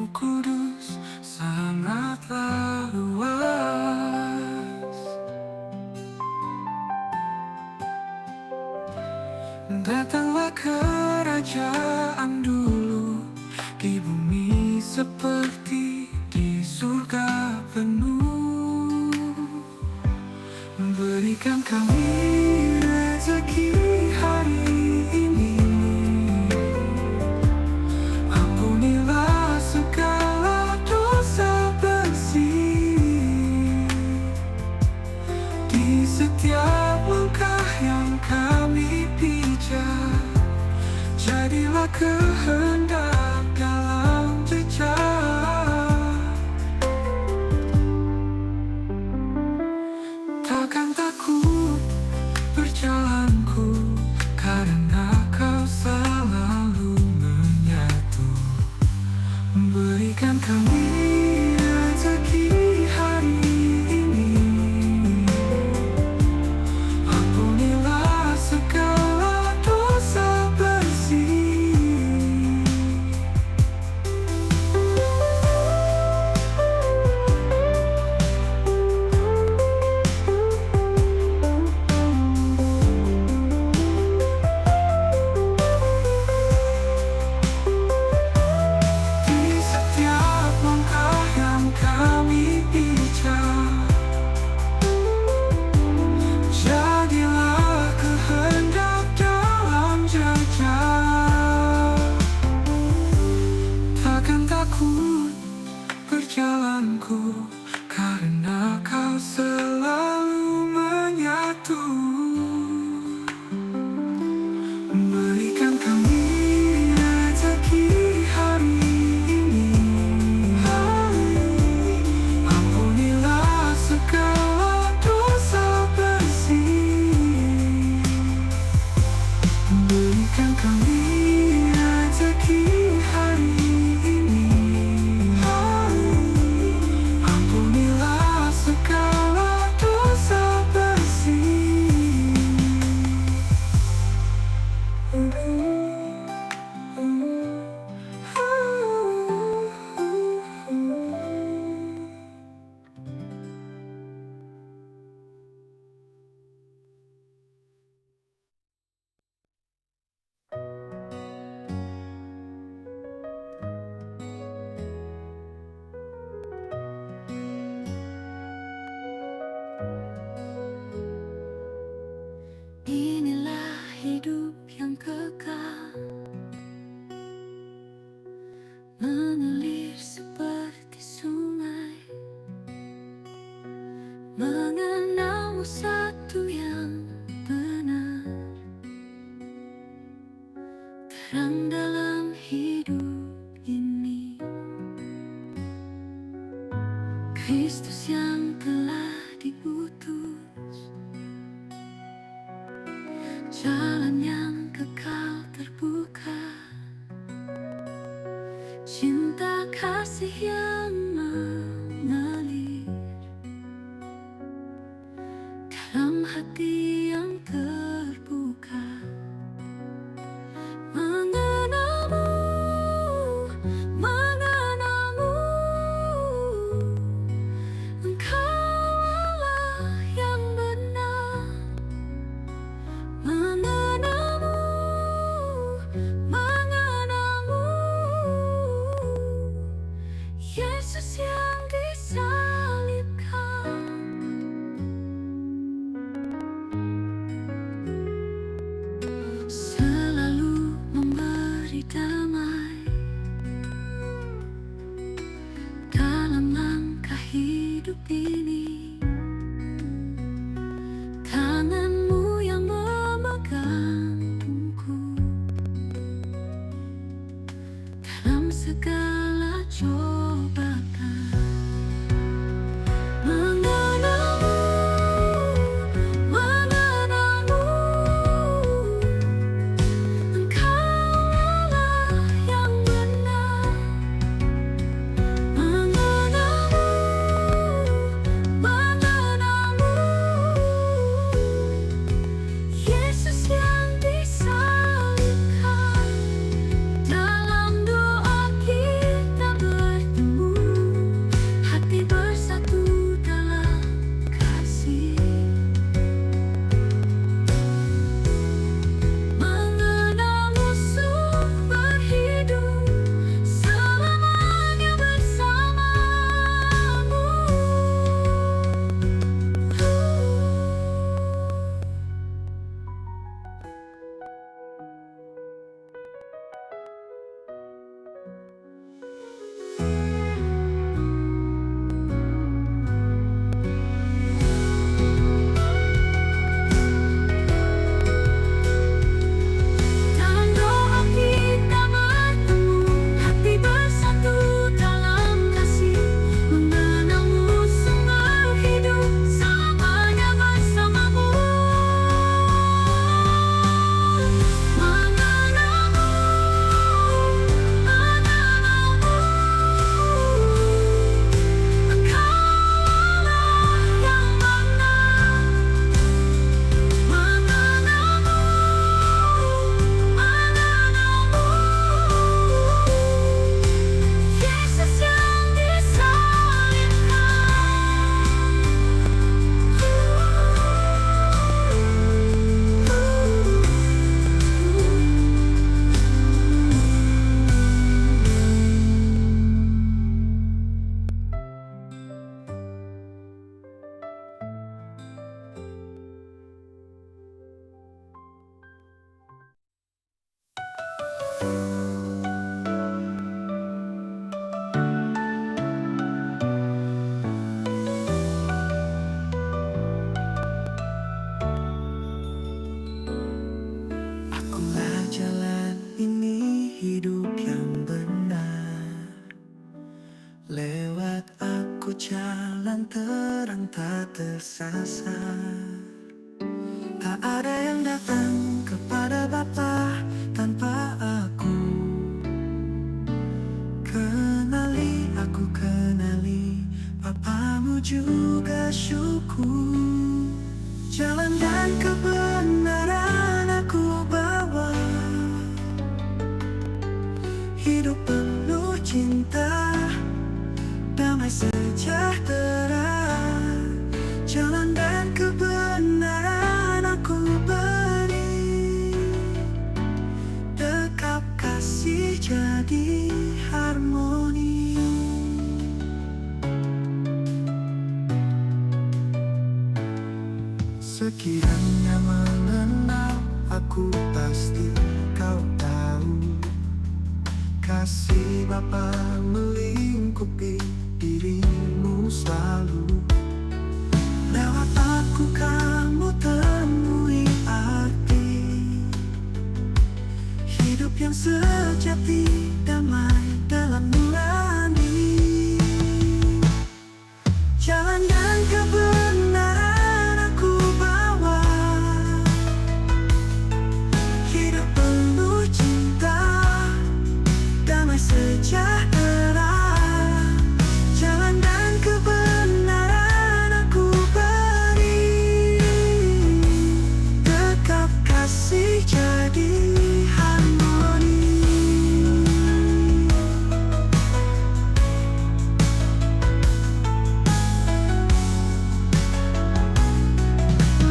Kudus sangatlah luas. Datanglah kerajaan dulu di bumi seperti di surga penuh. Berikan kami rezeki hari ini. Ampunilah segala dosa bersih di setiap langkah yang kami pijak. Jadilah kehendak dalam jejak. Takkan takut berjalanku, karena Kau selalu menyatu. Berikan kami rezeki hari ini. Ampunilah segala dosa bersih. Di setiap langkah yang kami pijak, jadilah kehendak dalam jejak. Takkan takut berjalanku, karena Kau selalu menyatu. Berikan kami rezeki hari ini. Ampunilah segala dosa bersih. Berikan kami rezeki hari ini. Ampunilah segala dosa bersih. Inilah hidup yang kekal, mengalir seperti sungai, mengenal satu yang benar, terang dalam hidup ini. Kristus yang telah diutus, jalan yang kekal terbuka, cinta kasih yang mengalir dalam hati yang terbuka. Mengenalmu, mengenalmu, Engkau Allah yang benar. Mengenalmu, mengenalmu, Yesus yang disalibkan. Selalu memberi damai dalam langkah hidup ini. Tanganmu yang memegang tubuhku dalam segala cobaan. Mengenalmu, mengenalmu, Engkau Allah yang benar. Mengenalmu, Lewat aku jalan terang tak tersasar. Tak ada yang datang kepada Bapa tanpa aku kenali. Aku kenali Papamu juga syukur. Jalan dan kebenaran aku bawa, hidup penuh cinta, damai sejahtera. Jalan dan kebenaran aku beri, dekap kasih jadi harmoni. Sekiranya mengenal aku, pasti kau tahu kasih Bapa melingkupi dirimu selalu. Lewat aku kamu temui arti hidup yang sejati, damai dalam nurani. Jalan dan kebenaran aku bawa, hidup penuh cinta, damai sejahtera. Jalan dan kebenaran aku beri, dekap kasih jadi harmoni.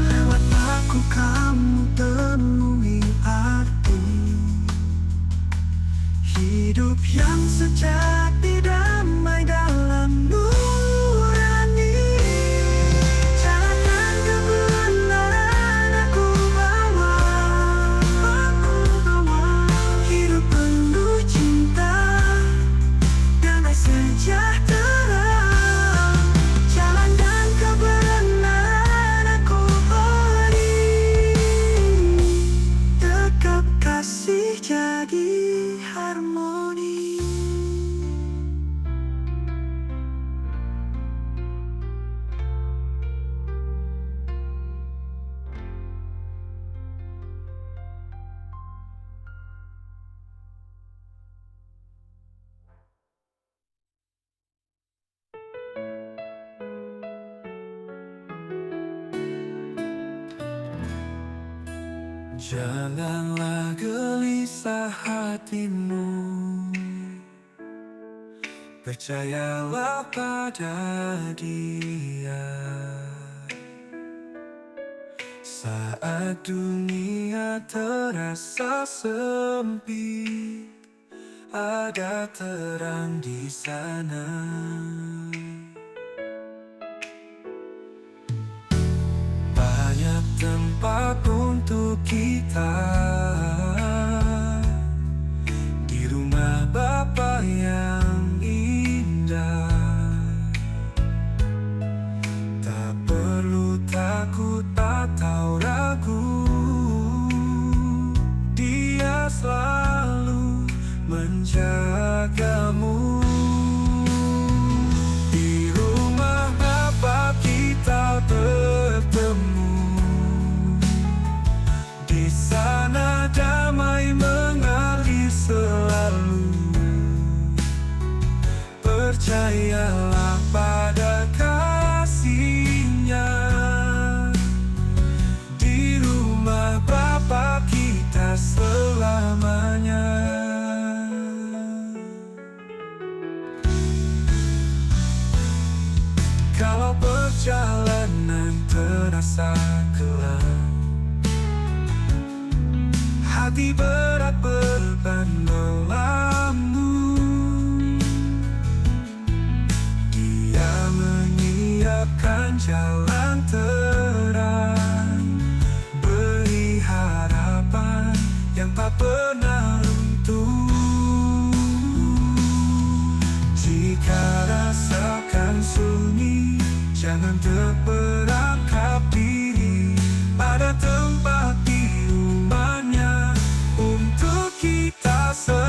Lewat aku kamu temui arti hidup yang sejati, damai dalam nurani. Jalan dan kebenaran aku bawa, hidup penuh cinta, damai sejahtera. Jalan dan kebenaran aku beri, dekap kasih jadi harmoni. Janganlah gelisah hatimu, percayalah pada Dia. Saat dunia terasa sempit, ada terang di sana. Banyak tempat untuk kita di rumah Bapa yang indah. Tak perlu takut atau ragu, Dia selalu menjagamu. Di rumah Bapa kita bertemu, di sana damai mengalir selalu. Percayalah pada kasih-Nya. Di rumah Bapa kita selamanya. Kalau perjalanan terasa gelap, hati berat beban melamu, Dia menyiapkan jalan terang, beri harapan yang tak pernah runtuh. Jika rasakan sunyi, jangan terperangkap diri. Ada tempat di rumah-Nya untuk kita semua.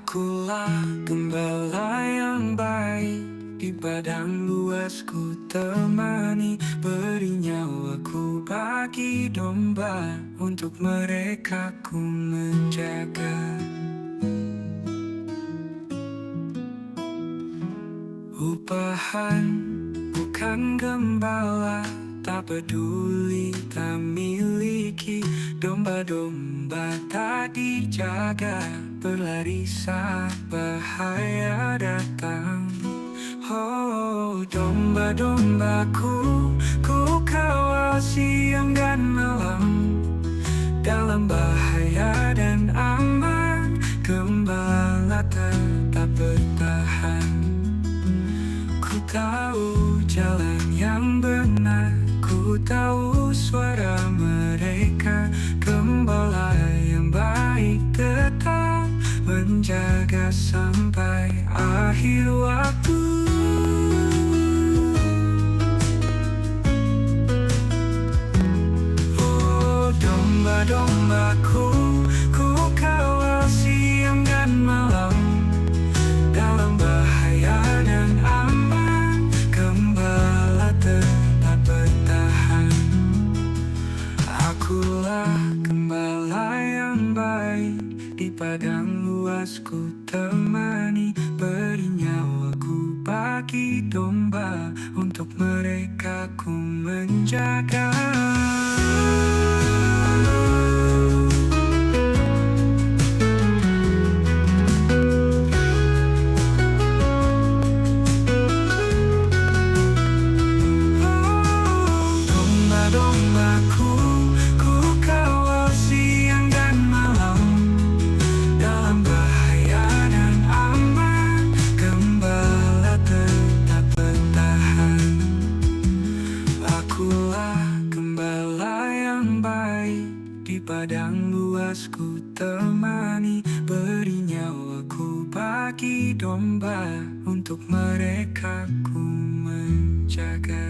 Akulah gembala yang baik, di padang luas ku temani, beri nyawaku bagi domba, untuk mereka ku menjaga. Upahan bukan gembala, tak peduli tak miliki. Domba-domba tak dijaga, berlari saat bahaya datang. Oh, domba-dombaku, ku kawal siang dan malam. Dalam bahaya dan aman, gembala tetap bertahan. Ku tahu jalan yang benar, ku tahu suara mereka. Gembala yang baik tetap menjaga sampai akhir waktu. Oh, domba-dombaku, ku kawal siang dan malam. Dalam bahaya dan aman, gembala tetap bertahan. Akulah gembala yang baik, di padang luas ku temani, beri nyawaku bagi domba, untuk mereka ku menjaga. Domba-dombaku, ku kawal siang dan malam. Dalam bahaya dan aman, gembala tetap bertahan. Akulah gembala yang baik, di padang luas ku temani, beri nyawaku bagi domba, untuk mereka ku menjaga.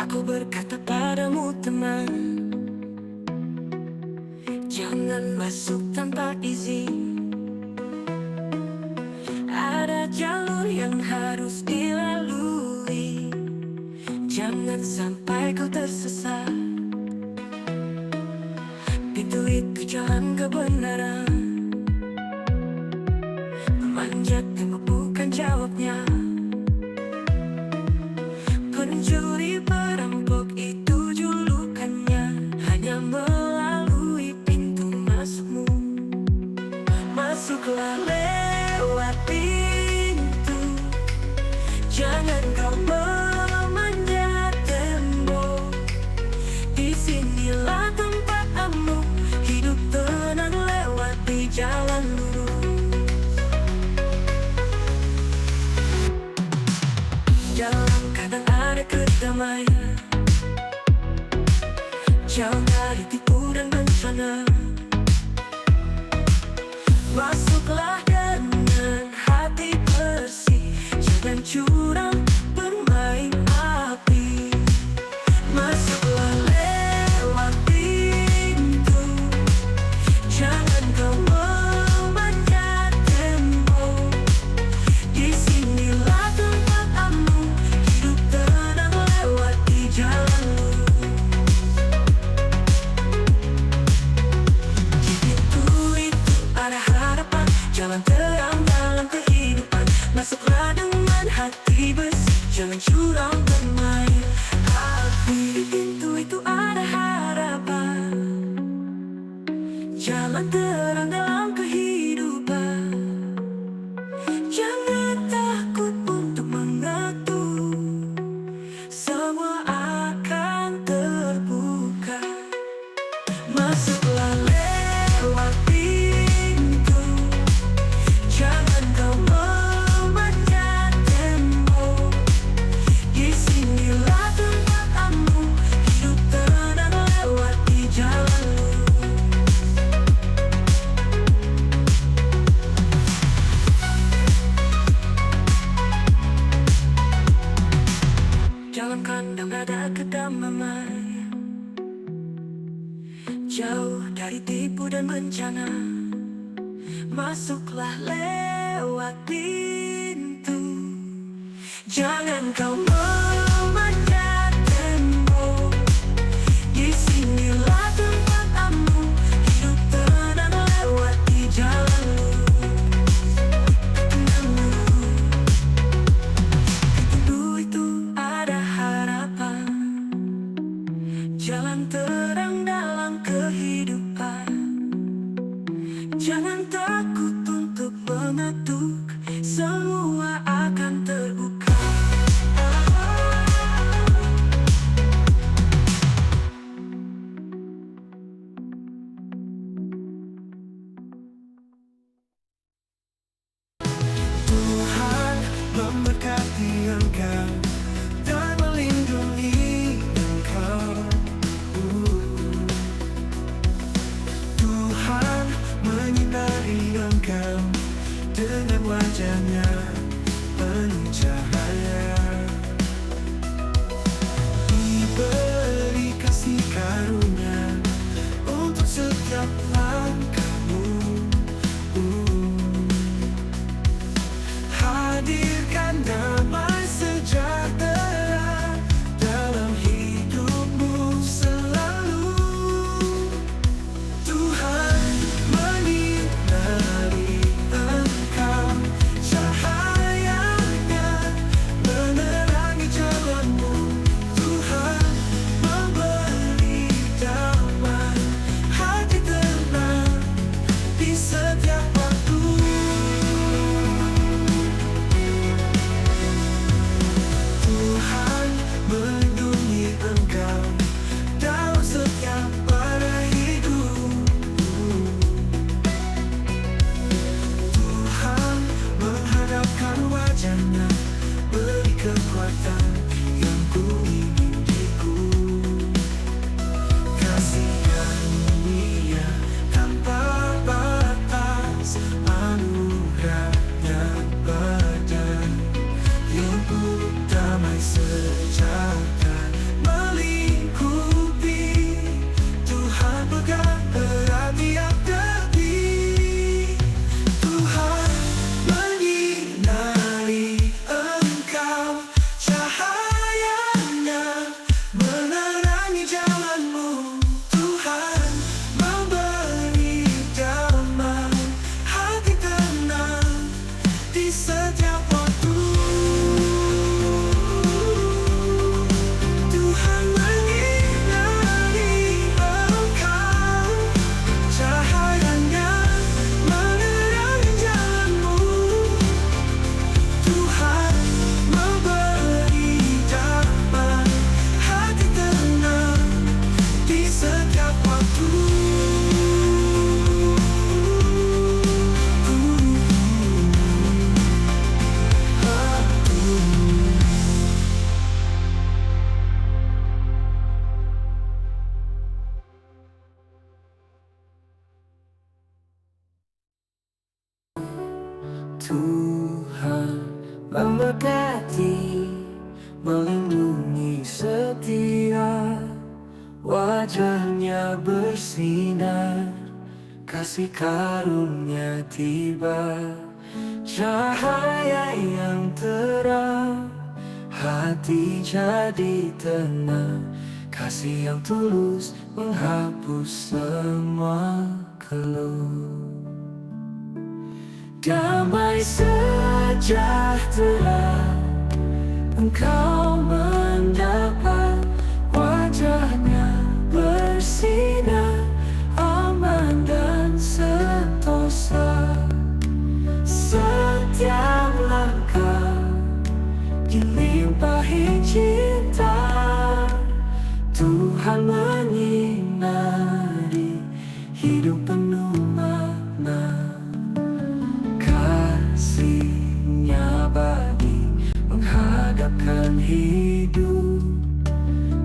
Aku berkata padamu teman, jangan masuk tanpa izin. Ada jalur yang harus dilalui, jangan sampai kau tersesat. Pintu itu jalan kebenaran, memanjat tembok bukan jawabnya. Pencuri perampok itu julukannya, hanya melalui pintu masukmu. Masuklah lewat pintu, jangan kau memanjat tembok. Disinilah tempatmu, hidup tenang lewati jalan lurus. Dalam kadang ada kedamaian, jauh dari tipu dan bencana. Masuklah dengan hati bersih, jangan curang bermain api. Masuklah lewat pintu, jangan kau memanjat tembok. Disinilah tempatmu, hidup tenang lewati jalan lurus. Di pintu itu ada harapan, jalan terang dalam kehidupan. Masuklah dengan hati bersih, jangan curang bermain api. Di pintu itu ada harapan, jalan terang dalam kehidupan. Jangan takut untuk mengetuk, semua akan terbuka. Masuklah lewat pintu, jangan kau memanjat tembok. Di dan bencana. Masuklah lewat pintu, jangan kau memanjat tembok. Disinilah tempatmu, hidup tenang lewati jalan lurus. Di pintu itu ada harapan, jalan terang dalam kehidupan. Jangan takut untuk mengetuk, semua akan terbuka. Tuhan memberkati engkau dan melindungi engkau. Tuhan menyinari engkau dengan wajah-Nya penuh cahaya. Diberi kasih karunia untuk setiap langkahmu. Hadirkan damai sejahtera dalam hidupmu selalu. Tuhan menyinari engkau, cahaya-Nya menerangi jalanmu. Tuhan memberi damai, hati tenang di setiap waktu. Tuhan melindungi engkau dalam setiap pada hidupmu. Tuhan menghadapkan wajah-Nya, beri kekuatan yang ku milikiku. Kasih karunia tanpa batas, anugerah-Nya padaku, damai sejahtera melingkupi. Tuhan pegang erat tiap detik. Tuhan menyinari engkau, cahaya-Nya menerangi jalanmu. Tuhan memberi damai, hati tenang di setiap waktu. Tuhan menyinari engkau, cahaya-Nya menerangi jalanmu. Tuhan memberi damai, hati tenang di setiap waktu. Tuhan memberkati, melindungi setia, wajah-Nya bersinar, kasih karunia tiba, cahaya yang terang, hati jadi tenang, kasih yang tulus menghapus semua keluh. Damai sejahtera engkau mendapat, wajah-Nya bersinar, aman dan sentosa. Setiap langkah dilimpahi cinta, Tuhan menyinari hidup penuh makna. Kasih-Nya bagi menghadapkan hidup,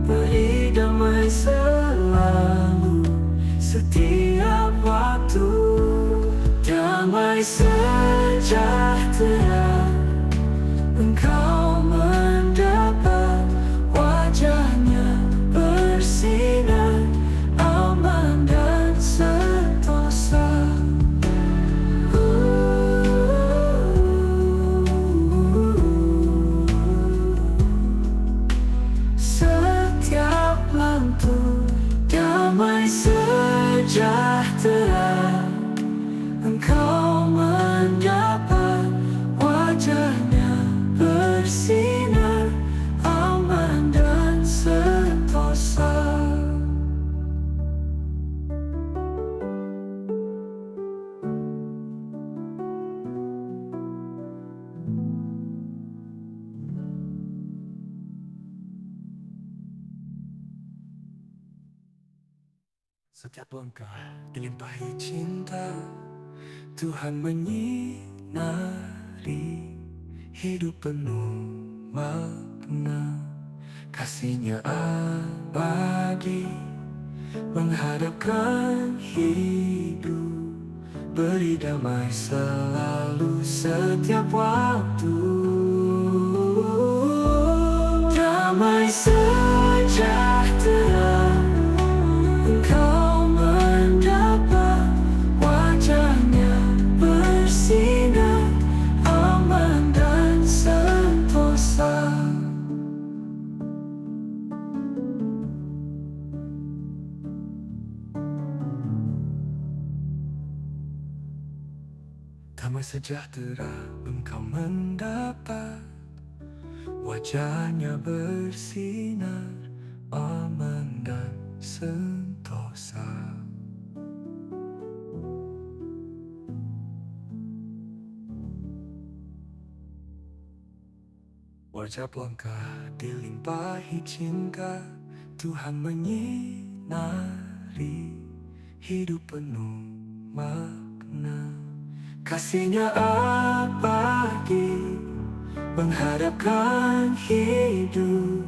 beri damai selalu setiap waktu. Damai sejahtera engkau mendapat, wajah-Nya bersinar, aman dan sentosa. Setiap langkah dilimpahi cinta, Tuhan menyinari hidup penuh makna. Kasih-Nya abadi menghadapkan hidup, beri damai selalu setiap waktu. Damai sejahtera engkau mendapat, wajah-Nya bersinar, aman dan sentosa. Damai sejahtera engkau mendapat, wajah-Nya bersinar, aman dan sentosa. Wajah langkah dilimpahi cinta, Tuhan menyinari hidup penuh makna. Kasih-Nya abadi menghadapkan hidup,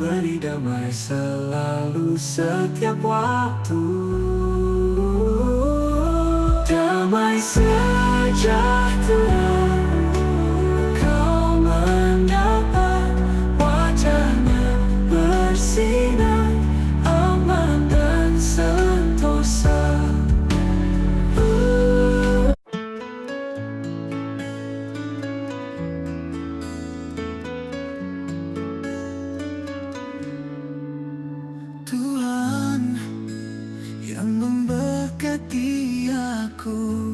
beri damai selalu setiap waktu. Damai sejahtera kau mendapat, wajah-Nya bersinar, aman dan sentosa. Tuhan yang memberkati aku,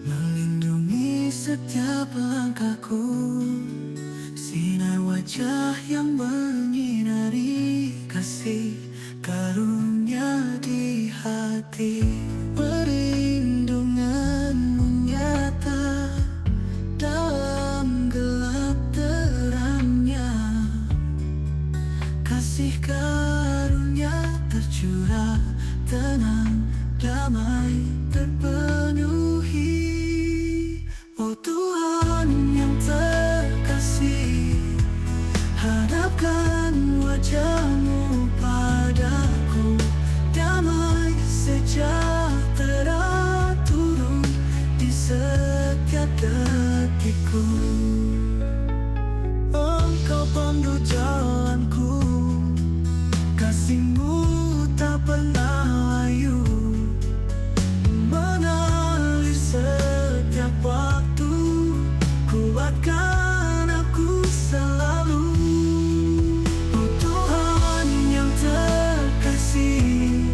melindungi setiap langkahku, sinar wajah yang menyinari kasih karunia di hati. Perlindungan-Mu nyata dalam gelap terangnya, kasih karunia tercurah, tenang, damai terpenuhi. Oh Tuhan yang terkasih, hadapkan wajah-Mu padaku, damai sejahtera turun di setiap detikku. Engkau pandu jalanku, kasih-Mu tak pernah layu, mengalir setiap waktu, kuatkan aku selalu. Oh Tuhan yang terkasih,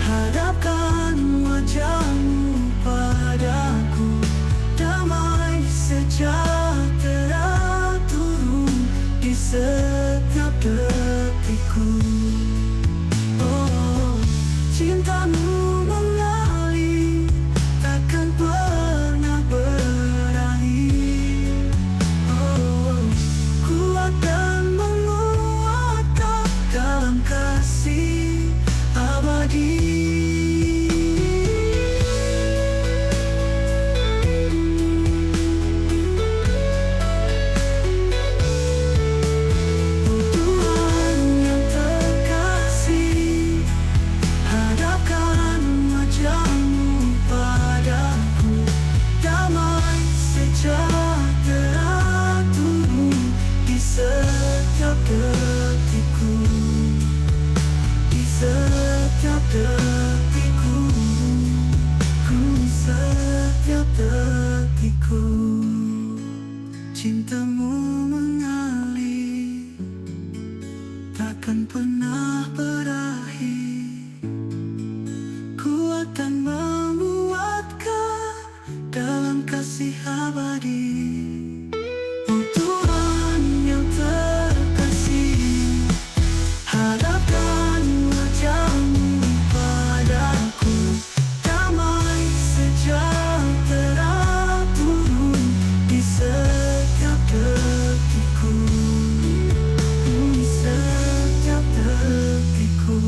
hadapkan wajah-Mu padaku, damai sejahtera turun di setiap detikku. Oh, cinta-Mu mengalir, takkan pernah berakhir. Oh, kuat dan menguatkan dalam kasih abadi. Cinta-Mu mengalir, takkan pernah berakhir. Kuat dan menguatkan dalam kasih abadi. Oh Tuhan yang terkasih, hadapkan wajah-Mu padaku, damai sejahtera turun di setiap detikku, di setiap detikku.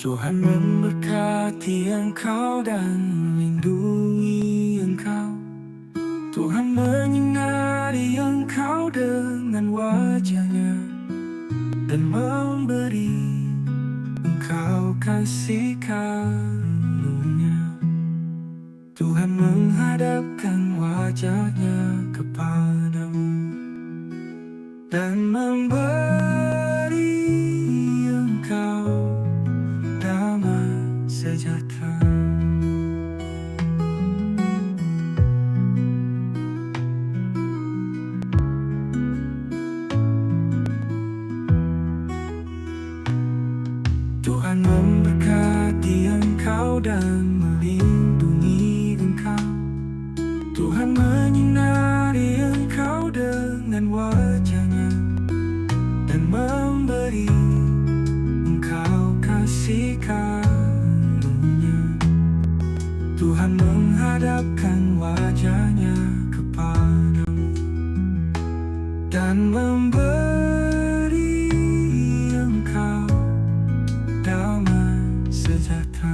Tuhan memberkati engkau dan melindungi engkau. Tuhan menyinari engkau dengan wajah-Nya dan memberi engkau kasih karunia. Tuhan menghadapkan wajah-Nya kepadamu dan memberi engkau damai sejahtera. Tuhan memberkati engkau dan melindungi engkau. Tuhan menyinari engkau dengan wajah-Nya dan memberi engkau kasih karunia. Tuhan menghadapkan wajah-Nya kepadamu dan memberi engkau damai sejahtera.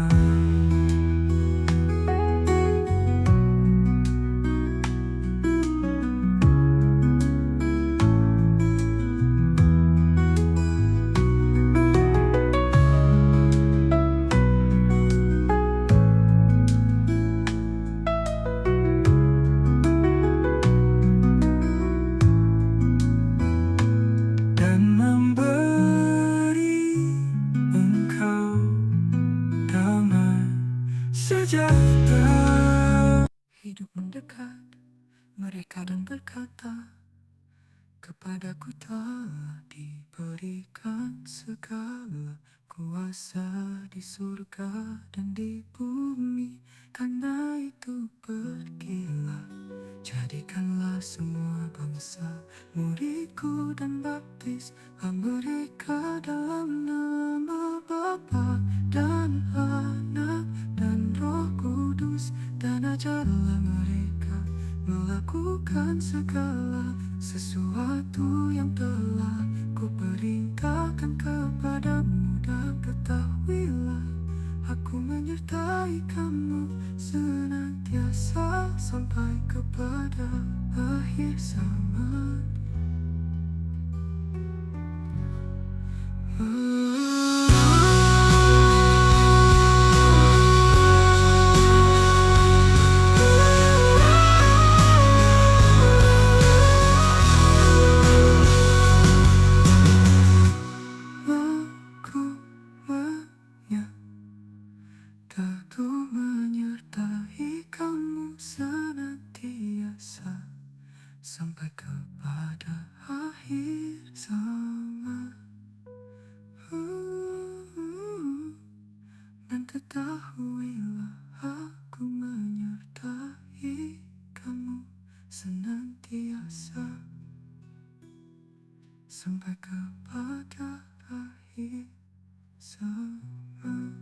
Dan memberi engkau damai sejahtera. Hidup mendekat mereka dan berkata, kepadaku telah diberikan segala kuasa di surga dan di bumi. Karena itu pergilah, jadikanlah semua bangsa muridku dan baptis mereka dalam nama Bapa dan Anak dan Roh Kudus, dan ajarlah mereka melakukan segala sesuatu yang telah kuperintahkan kepadamu. Dan ketahuilah, aku menyertai kamu senantiasa sampai kepada akhir zaman. Aku menyertai kamu senantiasa sampai kepada akhir zaman. Dan ketahuilah, aku menyertai kamu senantiasa sampai kepada akhir zaman.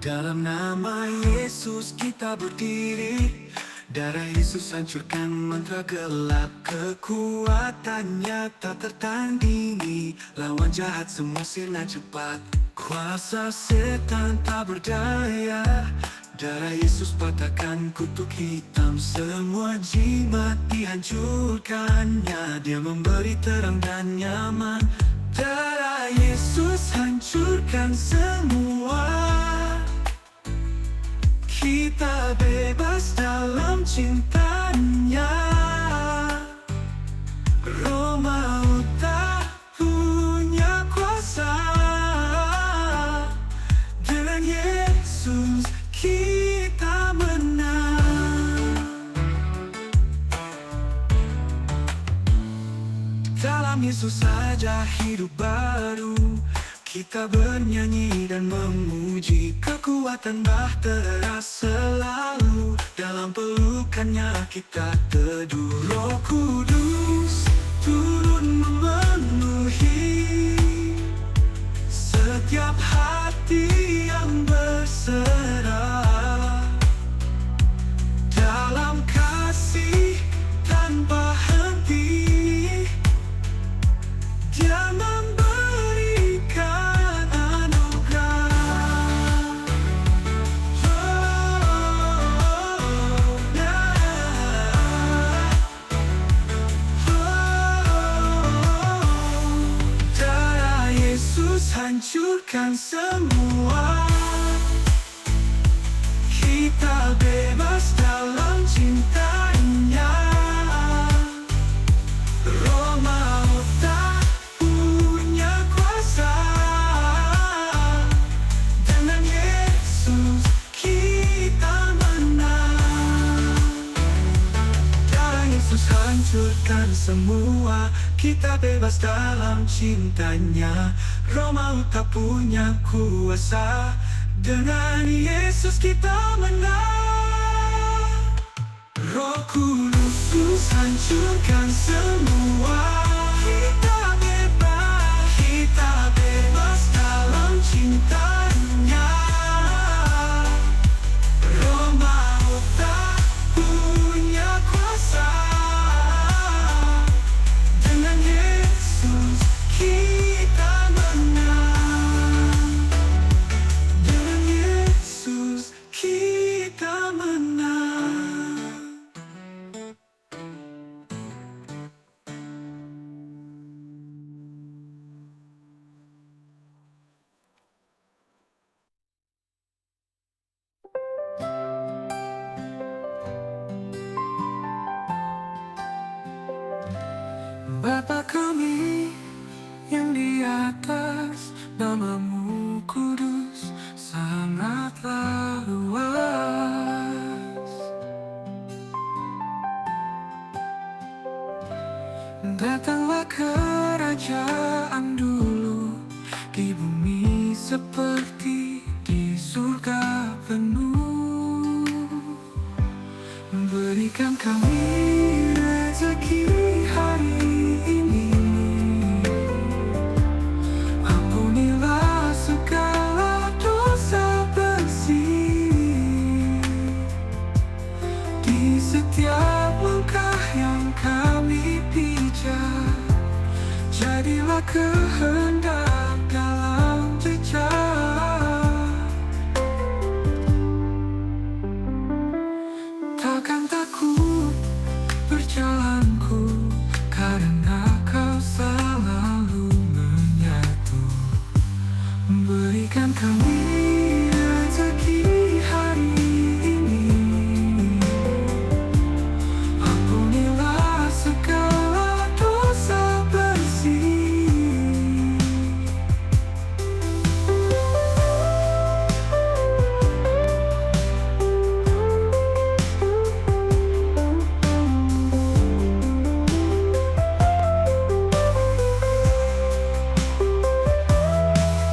Dalam nama Yesus kita berdiri. Darah Yesus hancurkan mantra gelap. Kekuatannya tak tertandingi. Lawan jahat semua sirna cepat. Kuasa setan tak berdaya. Darah Yesus patahkan kutuk hitam. Semua jimat dihancurkannya. Dia memberi terang dan nyaman. Darah Yesus hancurkan semua. Kita bebas dalam cintanya. Roh maut tak punya kuasa. Dengan Yesus kita menang. Dalam Yesus saja hidup baru. Kita bernyanyi dan memuji kekuatan Bahtera selalu. Dalam pelukannya kita teduh. Roh Kudus turun memenuhi setiap hati yang berserah. Dalam kasih tanpa henti, Dia memberikan anugerah. Darah Yesus hancurkan semua. Kita bebas dalam cintanya. Roh maut tak punya kuasa. Dengan Yesus kita menang. Darah Yesus hancurkan semua. Kita bebas dalam cintanya. Roh maut tak punya kuasa. Dengan Yesus kita menang. Roh Kudus hancurkan semua. Kita bebas dalam cintanya. Roh maut tak punya kuasa. Dengan Yesus kita menang. Dengan Yesus kita menang. Bapa kami yang di atas, namamu kudus, sangatlah luas. Datanglah kerajaan dulu di bumi seperti di surga penuh. Berikan kami rezeki hari ini. Ampunilah segala dosa bersih di setiap langkah yang kami pijak. Jadilah kehendak dalam jejak. Takkan takut berjalanku, karena Kau selalu menyatu. Berikan kami rezeki hari ini. Ampunilah segala dosa bersih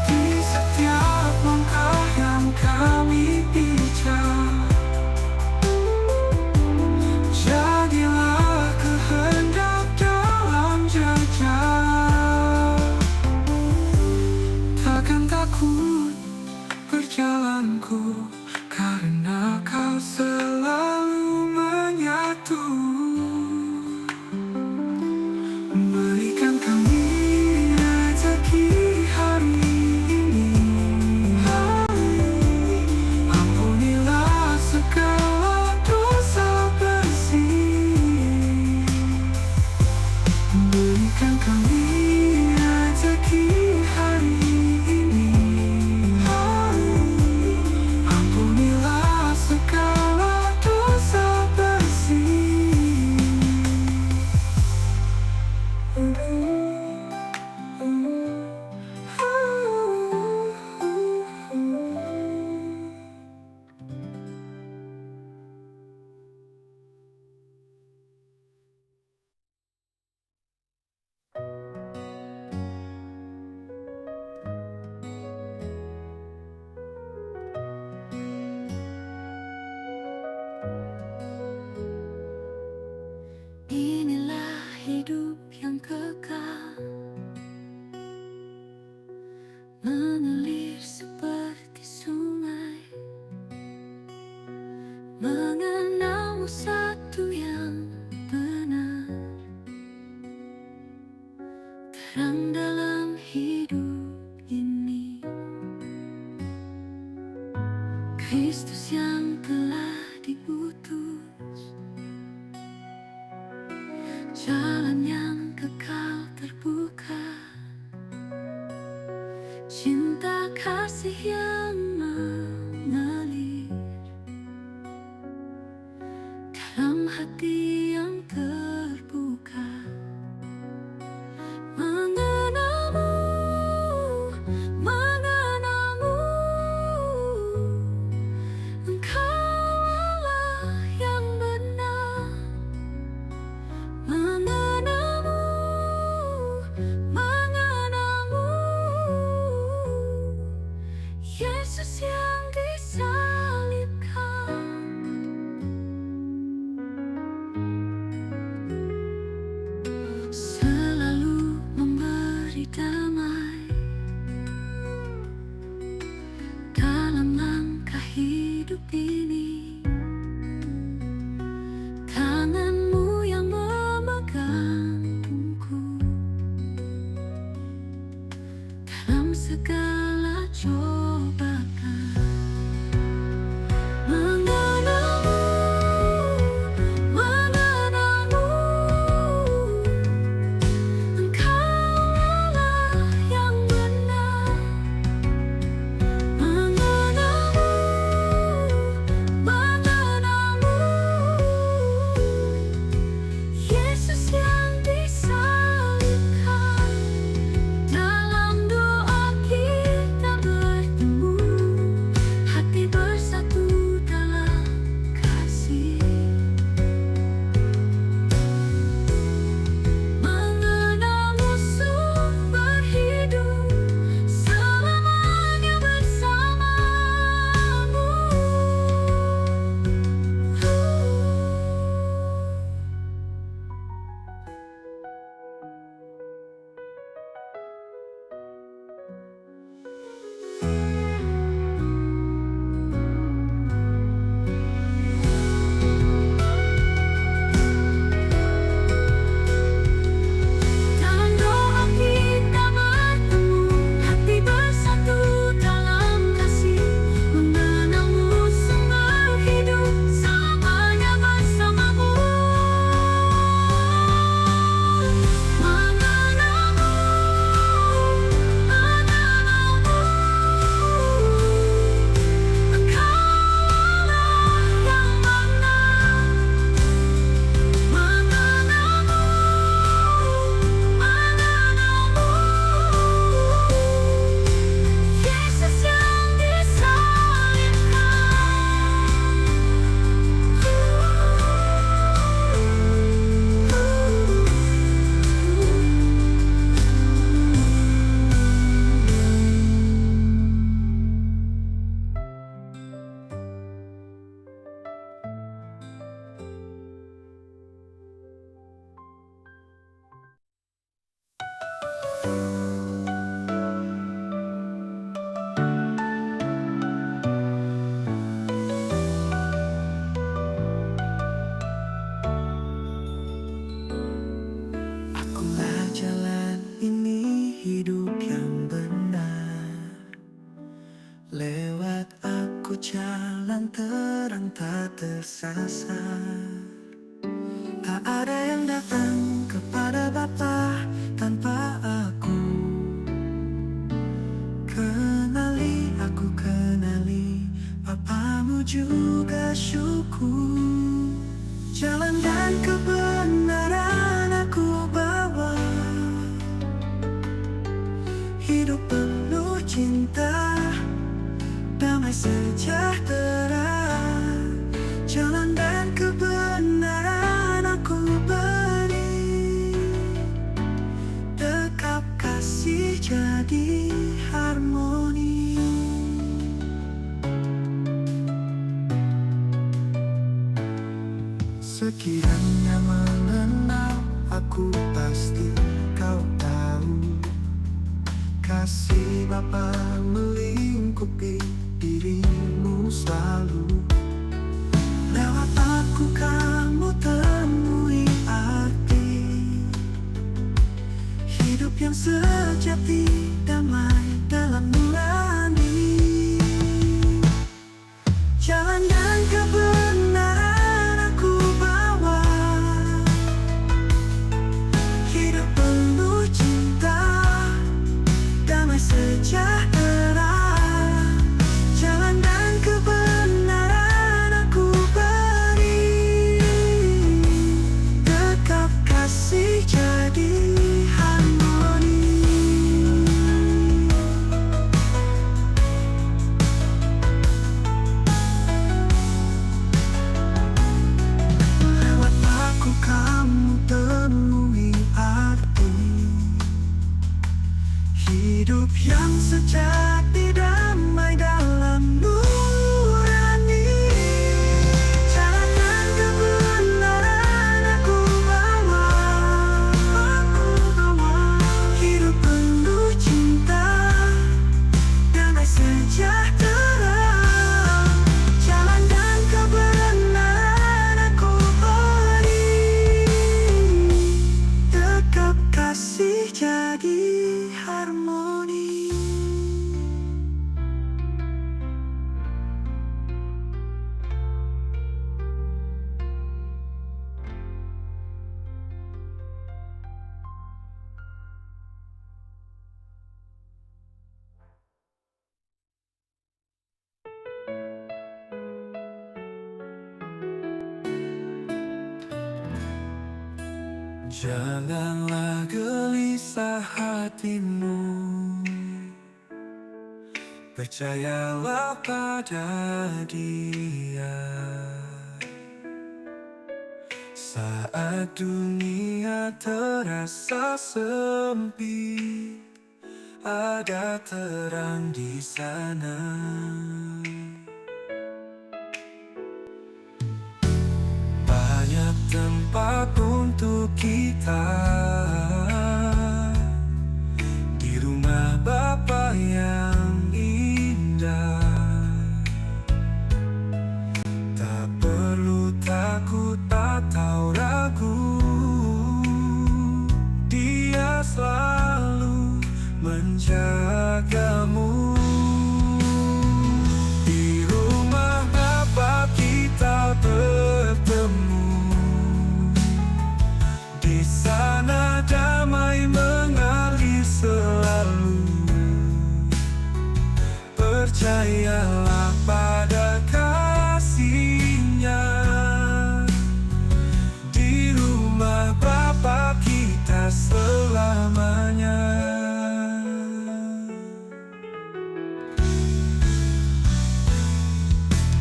di setiap langkah yang kami pijak. Jadilah kehendak dalam jejak. Takkan takut berjalanku, karena Kau selalu menyatu. Berikan kami rezeki hari ini. Ampunilah segala dosa bersih. Berikan kami rezeki hari ini. Kristus yang telah diutus, jalan yang kekal terbuka, cinta kasih yang mengalir dalam hati yang terbuka. Mengenalmu, mengenalmu, Engkau Allah yang benar. Mengenalmu, mengenalmu, Yesus yang disalibkan. Selalu memberi damai dalam langkah hidup ini. Tanganmu yang memegang tubuhku dalam segala cobaan. Mengenalmu, mengenalmu, Engkau Allah yang benar. Mengenalmu, mengenalmu, Yesus yang disalibkan. Dalam doa kita bertemu, hati bersatu dalam kasih. Mengenalmu sumber hidup, selamanya bersamamu. Dalam doa kita bertemu, hati bersatu dalam kasih. Mengenalmu sumber hidup, selamanya bersamamu. Mengenalmu, mengenalmu, Engkau Allah yang benar. Mengenalmu, mengenalmu, Yesus yang Akulah jalan ini, hidup yang benar. Lewat aku jalan terang tak tersasar. Tak ada yang datang kepada Bapa tanpa aku kenali. Aku kenali Bapamu juga syukur. Jalan dan kebenaran aku bawa, hidup penuh cinta, damai sejahtera. Jalan dan kebenaran aku beri, dekap kasih jadi harmoni. Sekiranya mengenal aku, pasti kau tahu kasih Bapa melingkupi dirimu selalu. Lewat aku kamu temui arti hidup yang sejati, damai dalam nurani. sejahtera. Jalan dan kebenaran aku beri, tegap kasih jadi harmoni. Janganlah gelisah hatimu, percayalah pada Dia. Saat dunia terasa sempit, ada terang di sana. Banyak tempat untuk kita di rumah Bapa yang indah. Tak perlu takut atau ragu, Dia selalu menjagamu. Di rumah Bapa kita bertemu, di sana damai mengalir selalu. Percayalah pada kasih-Nya, di rumah Bapa kita selamanya.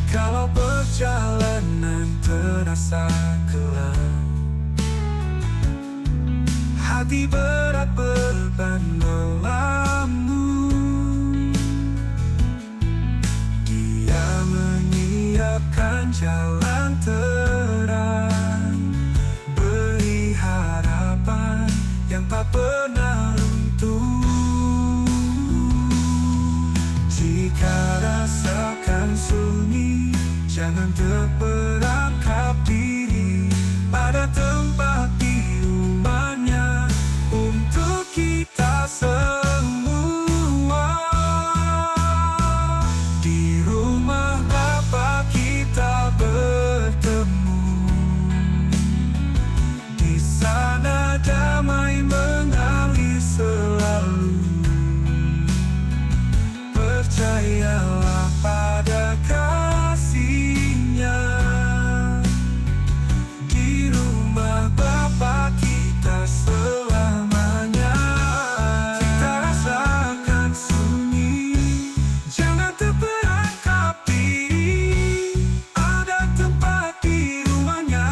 Kalau perjalanan terasa gelap, hati berat beban melamun, Dia menyiapkan jalan terang, beri harapan yang tak pernah runtuh. Jika rasakan sunyi, jangan terperangkap diri pada tempat di rumah-Nya untuk kita semua. Di rumah Bapa kita bertemu, di sana damai mengalir selalu. Percayalah pada kasih-Nya, di rumah Bapa kita selamanya. Kita rasakan sunyi, jangan terperangkap diri, ada tempat di rumah-Nya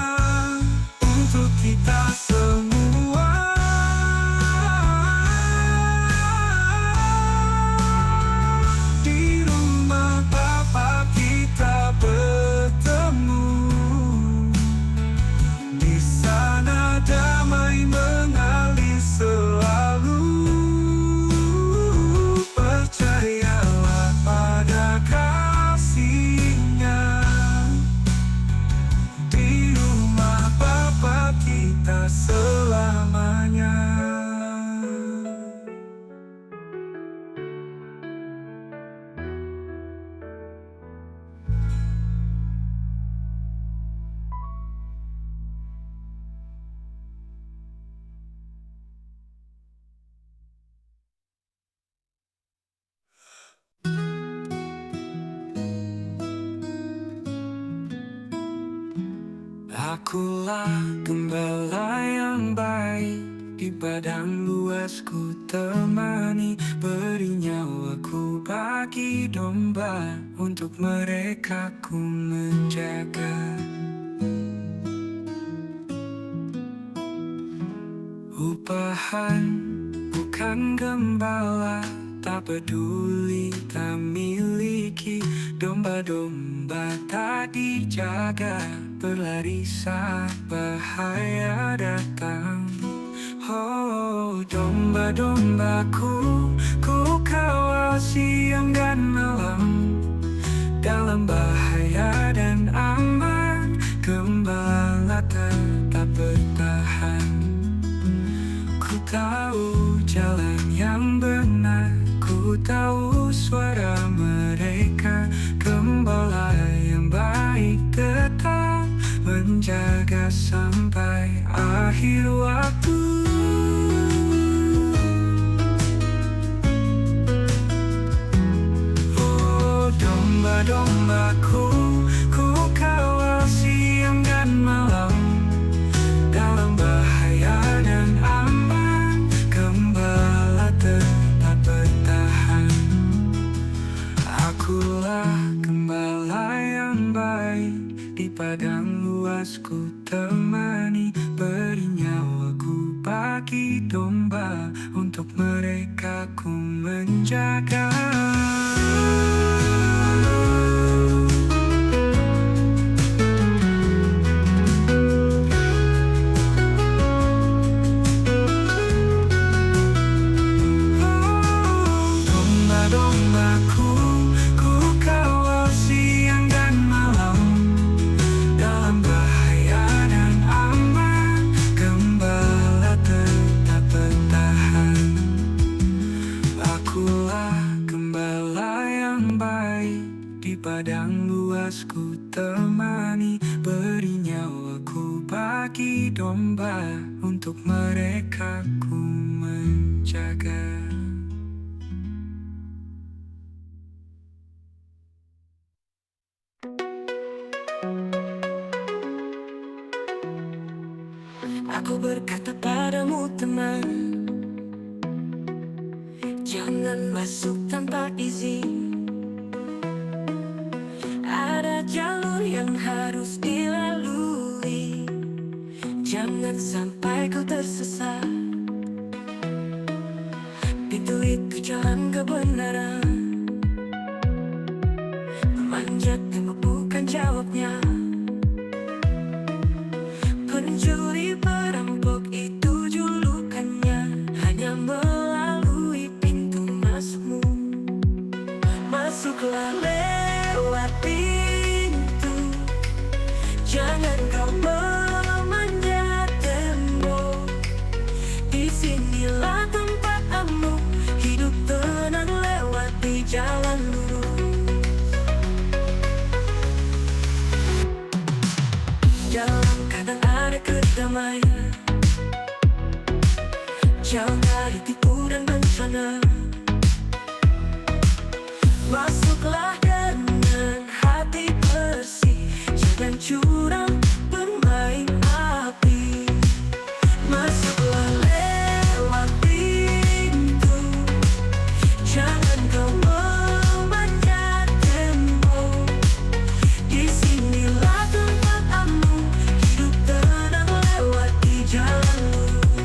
untuk kita semua. Di rumah Bapa kita bertemu, di sana damai mengalir selalu. Percayalah pada kasih-Nya, di rumah Bapa kita selamanya. Akulah gembala yang baik, di padang luas ku temani, beri nyawaku bagi domba, untuk mereka ku menjaga. Upahan bukan gembala, tak peduli tak miliki. Domba-domba tak dijaga, berlari saat bahaya datang. Oh, domba-dombaku, ku kawal siang dan malam, dalam bahaya dan aman, gembala tetap bertahan. Ku tahu jalan yang benar, ku tahu suara mereka. Gembala yang baik tetap menjaga sampai akhir waktu. Oh, domba-dombaku, ku kawal siang dan malam, dalam bahaya dan aman, gembala tetap bertahan. Akulah gembala yang baik, di padang luas ku temani, beri nyawaku bagi domba, untuk mereka ku menjaga. Domba-dombaku, ku kawal siang dan malam, dalam bahaya dan aman, gembala tetap bertahan. Akulah gembala yang baik, di padang luas ku temani, beri nyawaku bagi domba, untuk mereka ku menjaga. Aku berkata padamu teman, jangan masuk tanpa izin. Ada jalur yang harus dilalui, jangan sampai kau tersesat. Pintu itu jalan kebenaran, memanjat tembok bukan jawabnya. Pencuri perampok itu julukannya, hanya melalui pintu masukmu. Masuklah lewat pintu, jangan kau memanjat tembok. Disinilah tempatmu, hidup tenang lewati jalan lurus. Jalan kadang ada kedamaian, jauh dari tipu dan bencana. Masuklah dengan hati bersih, jangan curang bermain api. Masuklah lewat pintu, jangan kau memanjat tembok. Disinilah tempatmu, hidup tenang lewati jalan lurus.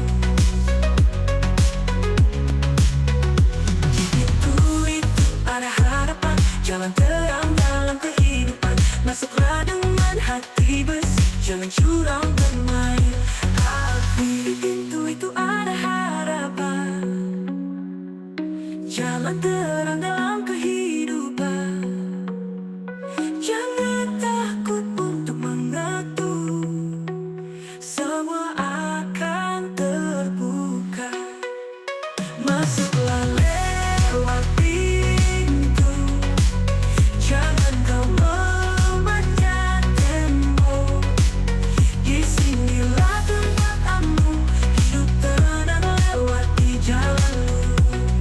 Di pintu itu ada harapan, jalan terang dalam kehidupan. Masuklah dengan hati bersih, jangan curang bermain api. Di pintu itu ada harapan, jalan terang dalam kehidupan. Jangan takut untuk mengetuk, semua akan terbuka. Masuklah lewat pintu, jangan kau memanjat tembok. Disinilah tempatmu, hidup tenang lewati jalan lurus.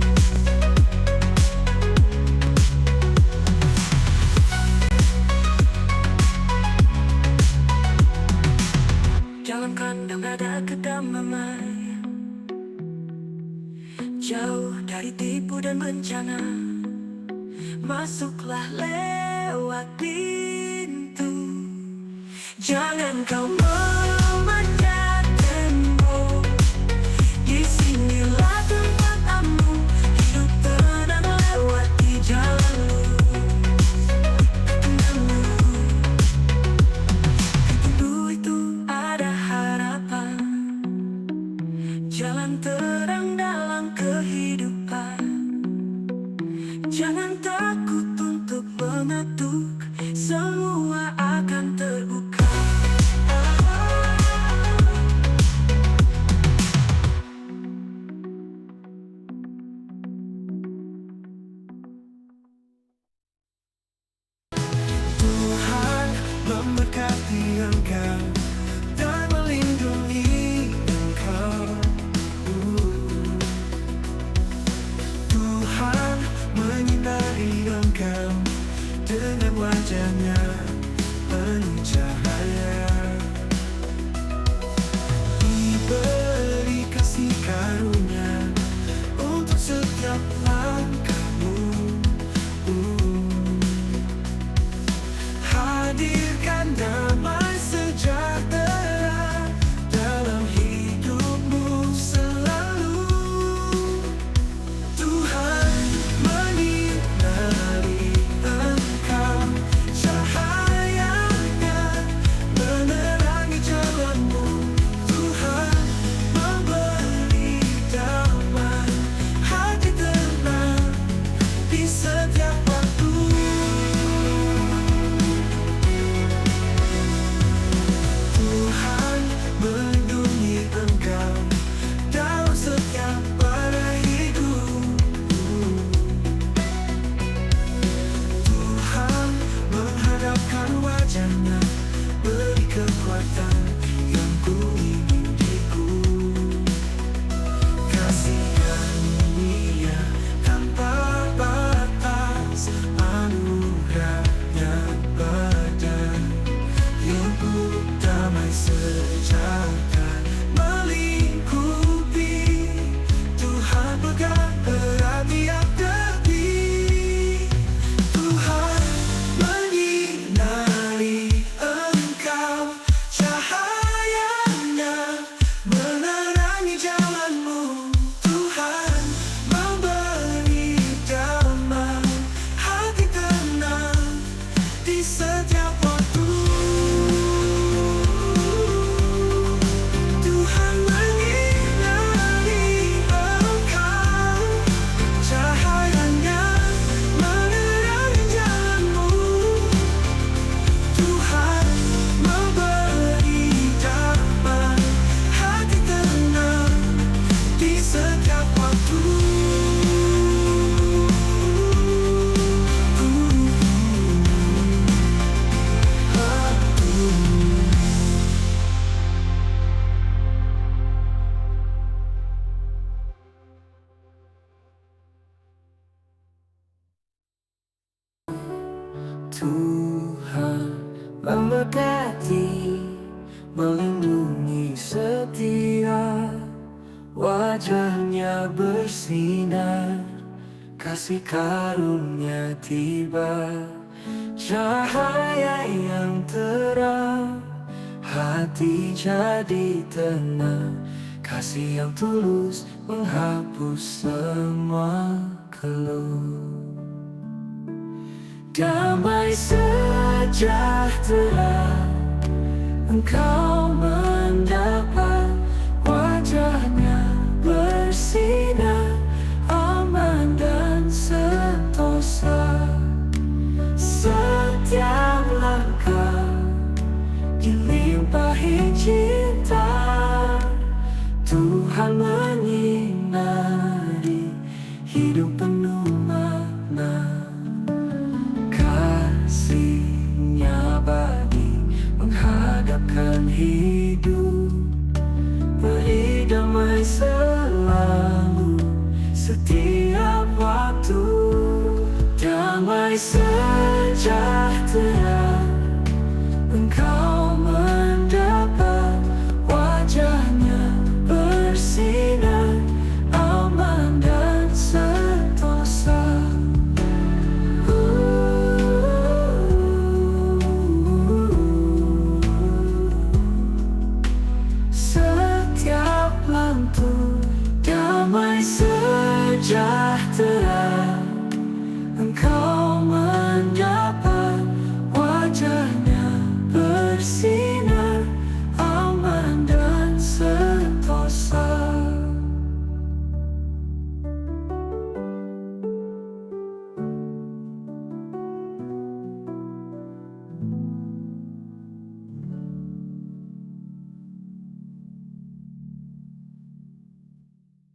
Jalan kandang ada kedamaian, jauh dari tipu dan bencana. Masuklah lewat pintu, jangan kau memanjat tembok. Disinilah tempatmu, hidup tenang lewati jalan lurus. Pintu itu ada harapan, jalan terang dalam kehidupan. Engkau dan melindungi Engkau. Tuhan menyinari Engkau dengan wajah-Nya penuh cahaya. Diberi kasih karunia untuk setiap langkahmu. Hadirkan damai sejahtera dalam hidupmu selalu. Tuhan menyinari engkau, cahaya-Nya menerangi jalanmu. Tuhan memberi damai, hati tenang di setiap waktu. Tuhan melindungi engkau dalam setiap pada hidup. Tuhan menghadapkan wajah-Nya, beri kekuatan yang ku inginiku. Kasih karunia tanpa batas, anugerah-Nya pada hidupku. Damai sejahtera melingkupi. Tuhan pegang erat tiap detik. Tuhan menyinari engkau, cahaya-Nya menerangi jalanmu. Tuhan memberi damai, hati tenang di setiap waktu. Tuhan menyinari engkau, cahaya-Nya menerangi jalanmu. Tuhan memberi damai, hati tenang di setiap waktu. Tuhan memberkati, melindungi setia, wajah-Nya bersinar, kasih karunia tiba, cahaya yang terang, hati jadi tenang, kasih yang tulus menghapus semua keluh. Damai sejahtera engkau mendapat, wajah-Nya bersinar, aman dan sentosa. Setiap langkah dilimpahi cinta. Tuhan menyinari hidup penuh makna. Kasih-Nya abadi menghadapkan hidup, beri damai selalu setiap waktu. Damai sejahtera engkau